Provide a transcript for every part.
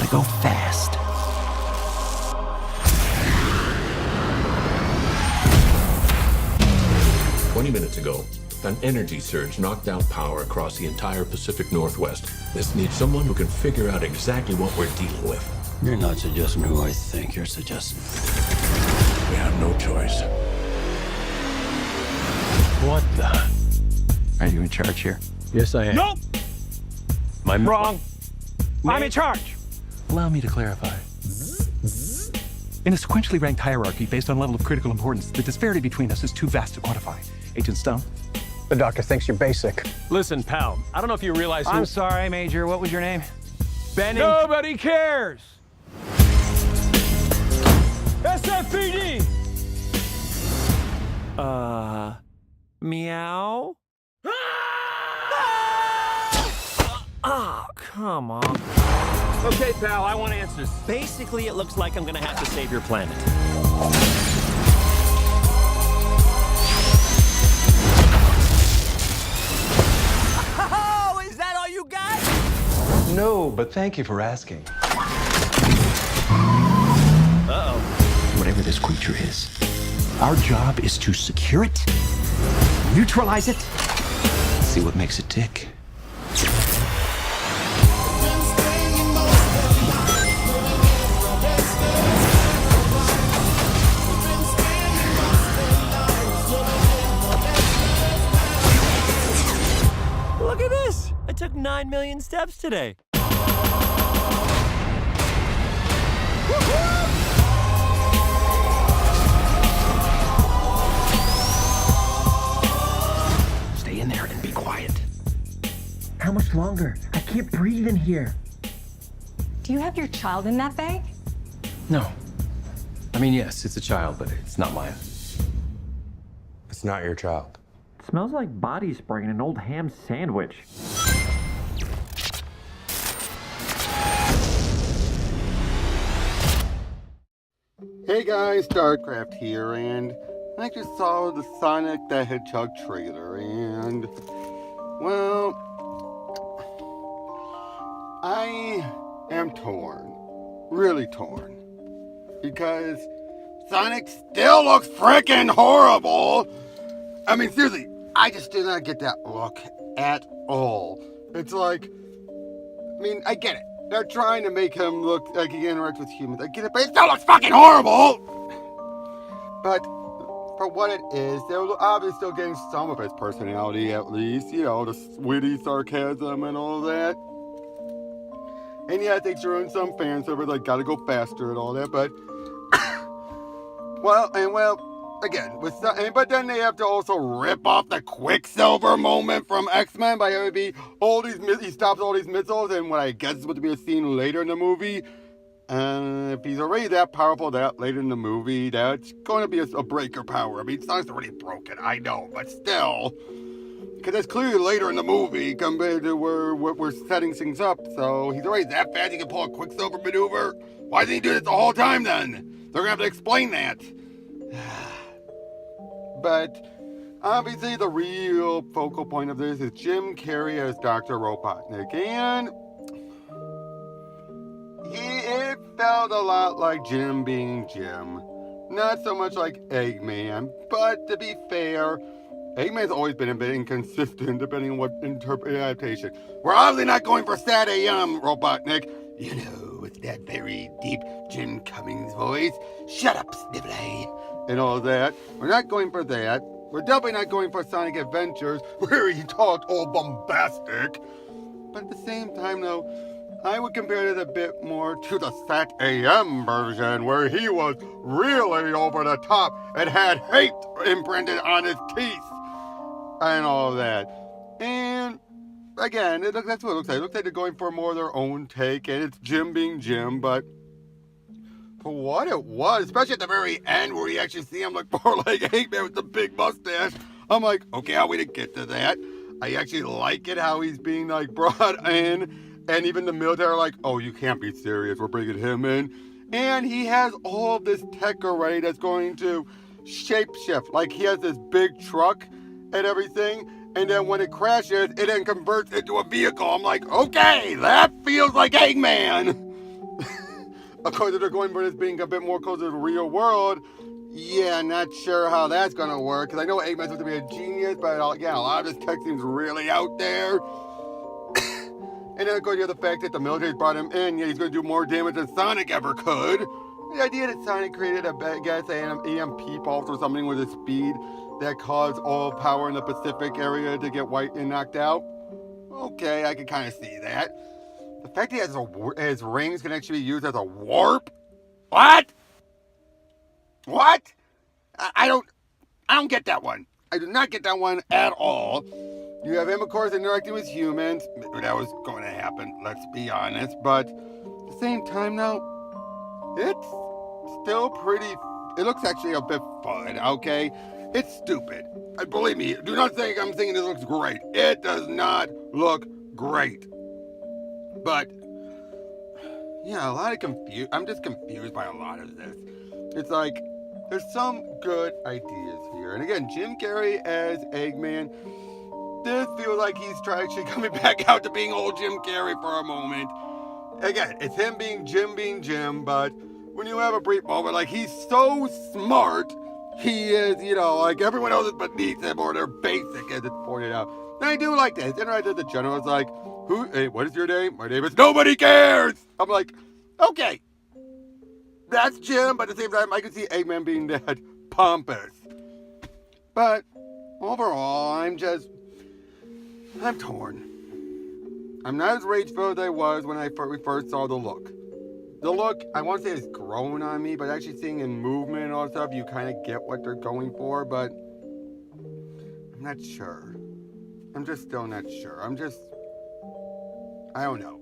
gotta go fast. Minutes ago, an energy surge knocked out power across the entire Pacific Northwest. This needs someone who can figure out exactly what we're dealing with. You're not suggesting who I think you're suggesting. We have no choice. What the? Are you in charge here? Yes, I am. Nope! Wrong. I'm in charge. Allow me to clarify. In a sequentially ranked hierarchy based on level of critical importance, the disparity between us is too vast to quantify. Agent Stone? The doctor thinks you're basic. Listen, pal, I don't know if you realize I'm sorry, Major. What was your name? Benning. Nobody cares! SFPD! Meow? Oh, come on. Okay, pal, I want answers. Basically, it looks like I'm gonna have to save your planet. Oh, is that all you got? No, but thank you for asking. Uh-oh. Whatever this creature is, our job is to secure it, neutralize it, see what makes it tick. Look at this! I took 9 million steps today. Stay in there and be quiet. How much longer? I can't breathe in here. Do you have your child in that bag? No. I mean, yes, it's a child, but it's not mine. It's not your child. Smells like body spray in an old ham sandwich. Hey guys, StarCraft here, and I just saw the Sonic the Hedgehog trailer, and, well, I am torn. Really torn. Because Sonic still looks freaking horrible! I mean, seriously, I just did not get that look at all. It's like, I mean, I get it. They're trying to make him look like he interacts with humans. I get it, but it still looks fucking horrible! But for what it is, they're obviously still getting some of his personality, at least. You know, the witty sarcasm and all that. And yeah, they threw in some fan service, like, gotta go faster and all that, but... again, but then they have to also rip off the Quicksilver moment from X-Men by having he stops all these missiles in what I guess is going to be a scene later in the movie. If he's already that powerful that later in the movie, that's going to be a breaker power. I mean, Sonic's already broken, I know, but still. Because it's clearly later in the movie compared to where we're setting things up. So he's already that fast he can pull a Quicksilver maneuver. Why didn't he do this the whole time then? They're going to have to explain that. But obviously the real focal point of this is Jim Carrey as Dr. Robotnick, and it felt a lot like Jim being Jim. Not so much like Eggman, but to be fair, Eggman's always been a bit inconsistent depending on what adaptation. We're obviously not going for Sad AM, Robotnick. You know, with that very deep Jim Cummings voice. Shut up, Snivelay. And all that. We're not going for that. We're definitely not going for Sonic Adventures, where he talked all bombastic. But at the same time, though, I would compare it a bit more to the Sat AM version, where he was really over the top and had hate imprinted on his teeth. And all that. And again, that's what it looks like. It looks like they're going for more of their own take, and it's Jim being Jim, but for what it was, especially at the very end where you actually see him look more like Eggman with the big mustache, I'm like, okay, how we didn't get to that? I actually like it how he's being like brought in, and even the military are like, oh, you can't be serious, we're bringing him in. And he has all of this tech already that's going to shapeshift. Like he has this big truck and everything, and then when it crashes, it then converts into a vehicle. I'm like, okay, that feels like Eggman. Of course, if they're going for this being a bit more closer to the real world, yeah, not sure how that's gonna work. Because I know Eggman's supposed to be a genius, but yeah, a lot of this tech seems really out there. And then of course you have the fact that the military brought him in, yeah, he's gonna do more damage than Sonic ever could. The idea that Sonic created an EMP pulse or something with a speed that caused all power in the Pacific area to get wiped and knocked out. Okay, I can kind of see that. The fact that his rings can actually be used as a warp? What? What? I don't get that one. I do not get that one at all. You have him, of course, interacting with humans. That was going to happen, let's be honest. But at the same time, though, it's still pretty... It looks actually a bit fun, okay? It's stupid. Believe me, do not think I'm thinking this looks great. It does not look great. But, yeah, a lot of I'm just confused by a lot of this. It's like, there's some good ideas here. And again, Jim Carrey as Eggman, this feels like he's actually coming back out to being old Jim Carrey for a moment. Again, it's him being Jim, but when you have a brief moment, like, he's so smart, he is, like, everyone else is beneath him, or they're basic, as it's pointed out. And I do like that. His interaction with the general is like, hey, what is your name? My name is Nobody Cares! I'm like, okay. That's Jim, but at the same time, I can see Eggman being that pompous. But overall, I'm torn. I'm not as rage-filled as I was when we first saw the look. The look, I want to say, has grown on me, but actually seeing in movement and all that stuff, you kind of get what they're going for, but I'm not sure. I'm just still not sure. I don't know.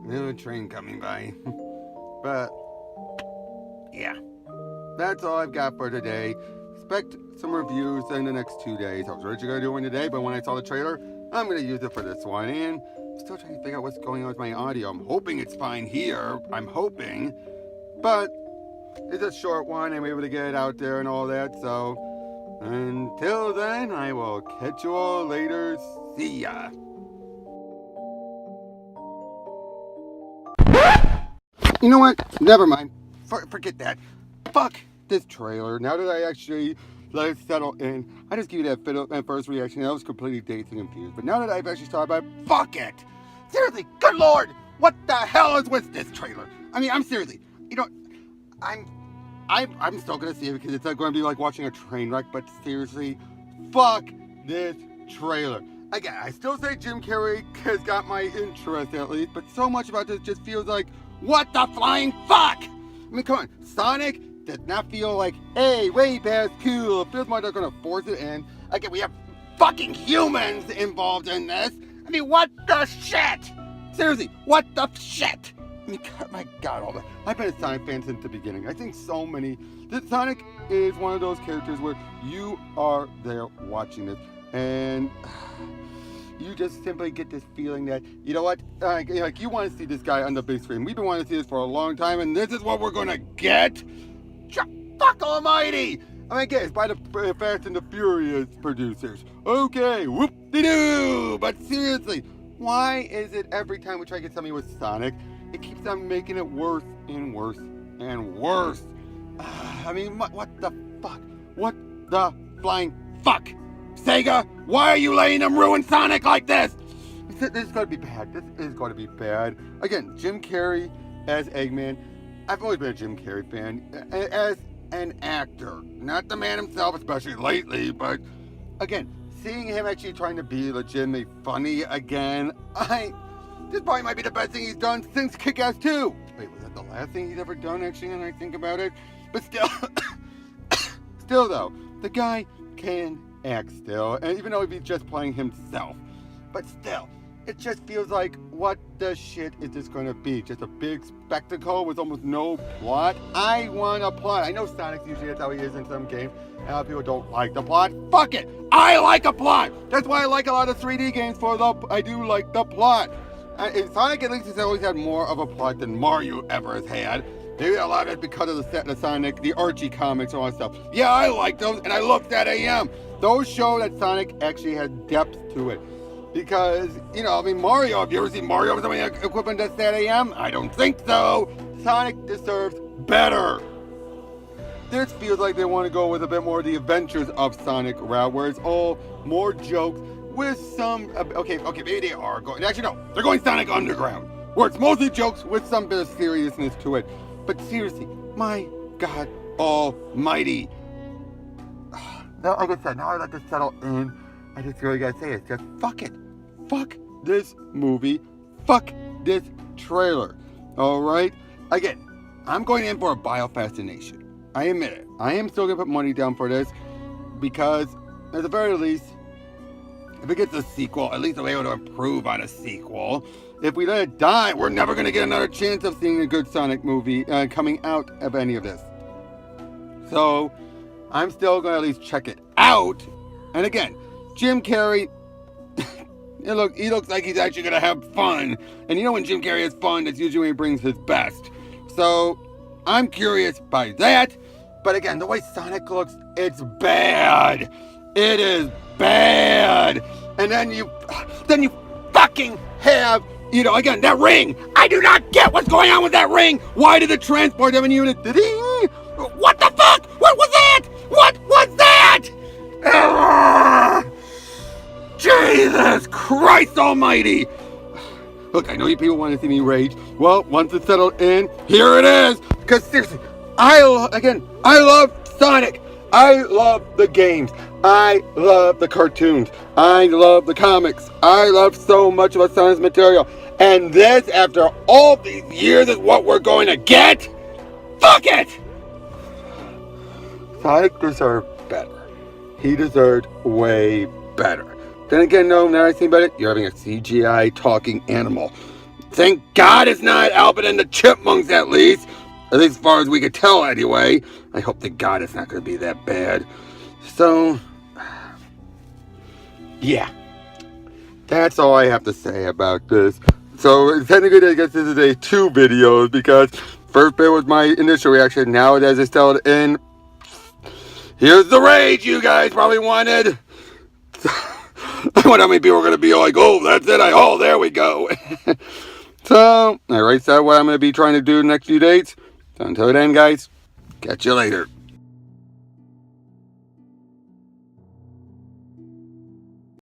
New train coming by. But, yeah. That's all I've got for today. Expect some reviews in the next 2 days. I was originally going to do one today, but when I saw the trailer, I'm going to use it for this one. And I'm still trying to figure out what's going on with my audio. I'm hoping it's fine here. I'm hoping. But it's a short one. I'm able to get it out there and all that. So, until then, I will catch you all later. See ya. You know what? Never mind. Forget that. Fuck this trailer. Now that I actually let it settle in, I just give you that first reaction. I was completely dazed and confused. But now that I've actually thought about it, fuck it! Seriously, good lord! What the hell is with this trailer? I mean, I'm seriously, I'm still gonna see it because it's going to be like watching a train wreck. But seriously, fuck this trailer. Again, I still say Jim Carrey has got my interest at least, but so much about this just feels like, what the flying fuck? I mean, come on, Sonic does not feel like, hey, way past cool. It feels like they're gonna force it in. Again, we have fucking humans involved in this. I mean, what the shit? Seriously, what the shit? I mean, my God, I've been a Sonic fan since the beginning. I think Sonic is one of those characters where you are there watching this, and you just simply get this feeling that, you know what, like you want to see this guy on the big screen. We've been wanting to see this for a long time, and this is what we're gonna get? Fuck almighty! I mean, again, it's by the Fast and the Furious producers. Okay, whoop-de-doo! But seriously, why is it every time we try to get something with Sonic, it keeps on making it worse and worse and worse? I mean, what the fuck? What the flying fuck? Sega, why are you letting them ruin Sonic like this? This is going to be bad. This is going to be bad. Again, Jim Carrey as Eggman. I've always been a Jim Carrey fan. As an actor. Not the man himself, especially lately, but again, seeing him actually trying to be legitimately funny again, this probably might be the best thing he's done since Kick-Ass 2. Wait, was that the last thing he's ever done, actually, when I think about it? But still though, the guy can act still, and even though he's just playing himself, but still, it just feels like, what the shit is this going to be? Just a big spectacle with almost no plot? I want a plot. I know Sonic's usually that's how he is in some games, and a lot of people don't like the plot. Fuck it! I like a plot! That's why I like a lot of 3D games I do like the plot. Sonic at least has always had more of a plot than Mario ever has had. Maybe a lot of it because of the Sonic, the Archie comics, and all that stuff. Yeah, I like those, and I looked at AM. Those show that Sonic actually has depth to it. Because, you know, I mean, Mario, have you ever seen Mario with something equivalent to Sad AM? I don't think so. Sonic deserves better. This feels like they want to go with a bit more of the Adventures of Sonic route, where it's all more jokes with some, okay, maybe they are going, actually no, they're going Sonic Underground, where it's mostly jokes with some bit of seriousness to it. But seriously, my God almighty. Now, like I said, now I let this settle in. I just really gotta say it. Just fuck it. Fuck this movie. Fuck this trailer. Alright? Again, I'm going in for a biofascination. I admit it. I am still gonna put money down for this because, at the very least, if it gets a sequel, at least I'll be able to improve on a sequel. If we let it die, we're never gonna get another chance of seeing a good Sonic movie coming out of any of this. So, I'm still gonna at least check it out. And again, Jim Carrey, he looks like he's actually gonna have fun. And you know when Jim Carrey has fun, that's usually when he brings his best. So, I'm curious by that. But again, the way Sonic looks, it's bad. It is bad. And then you fucking have, you know, again, that ring. I do not get what's going on with that ring. Why did the transport have a unit? Ding! What the fuck? What was that? What was that? Ah! Jesus Christ almighty. Look, I know you people want to see me rage. Well, once it's settled in, here it is. Because seriously, I love Sonic. I love the games. I love the cartoons. I love the comics. I love so much of Sonic's material. And this, after all these years, is what we're going to get? Fuck it! Sonic deserved better. He deserved way better. Then again, no, now I think about it, you're having a CGI talking animal. Thank God it's not Alvin and the Chipmunks, at least as far as we could tell anyway. I hope to God it's not going to be that bad. So, yeah. That's all I have to say about this. So, technically, I guess this is a 2 videos, because first bit was my initial reaction. Now, as it's settled in, here's the rage you guys probably wanted. I wonder how many people are going to be like, oh, that's it. Oh, there we go. So, alright, so what I'm going to be trying to do the next few days. So until then, guys, catch you later.